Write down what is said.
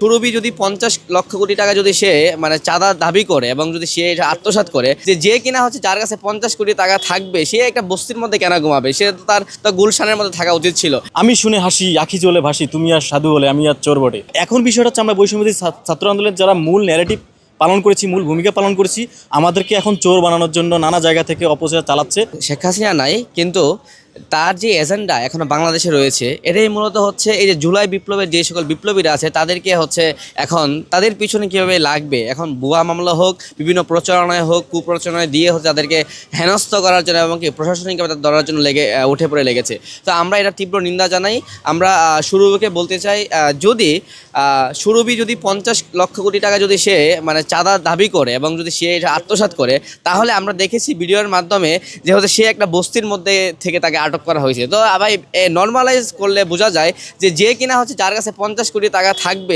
সুরভি যদি 50 লক্ষ কোটি টাকা যদি সে মানে চাঁদা দাবি করে এবং যদি সে এটা আত্মসাৎ করে যে কিনা হচ্ছে যার কাছে 50 কোটি টাকা থাকবে সে একটা বস্তির মধ্যে কেন ঘুমাবে, সে তো তার গুলশানের মধ্যে থাকা উচিত ছিল। আমি শুনে হাসি আখি জ্বলে ভাসি, তুমি আর সাধু বলে আমি আর চোর বটে। এখন বিষয়টা হচ্ছে আমরা বৈষম্যবিরোধী ছাত্র আন্দোলনের যারা মূল ন্যারেটিভ পালন করেছি, মূল ভূমিকা পালন করেছি, আমাদেরকে এখন চোর বানানোর জন্য নানা জায়গা থেকে অপচয় চালাচ্ছে। শেখ হাসিনা নাই, কিন্তু তার যে এজেন্ডা এখনো বাংলাদেশে রয়েছে এটাই মূলত হচ্ছে এই যে জুলাই বিপ্লবের যে সকল বিপ্লবীরা আছে তাদেরকে হচ্ছে এখন তাদের পিছনে কীভাবে লাগবে, এখন ভুয়া মামলা হোক, বিভিন্ন প্রচারণায় হোক, কুপ্রচারণায় দিয়ে হচ্ছে তাদেরকে হেনস্থ করার জন্য এবং কি প্রশাসনিকভাবে ধরার জন্য উঠে পড়ে লেগেছে। তো আমরা এটা তীব্র নিন্দা জানাই। আমরা সুরভিকে বলতে চাই, যদি সুরভি যদি 50 লক্ষ কোটি টাকা যদি সে মানে চাঁদা দাবি করে এবং যদি সে এটা আত্মসাৎ করে, তাহলে আমরা দেখেছি ভিডিওর মাধ্যমে যে হচ্ছে সে একটা বস্তির মধ্যে থেকে তাকে আটক করা হয়েছে। তো ভাই নর্মালাইজ করলে বোঝা যায় যে কিনা হচ্ছে যার কাছে 50 কোটি টাকা থাকবে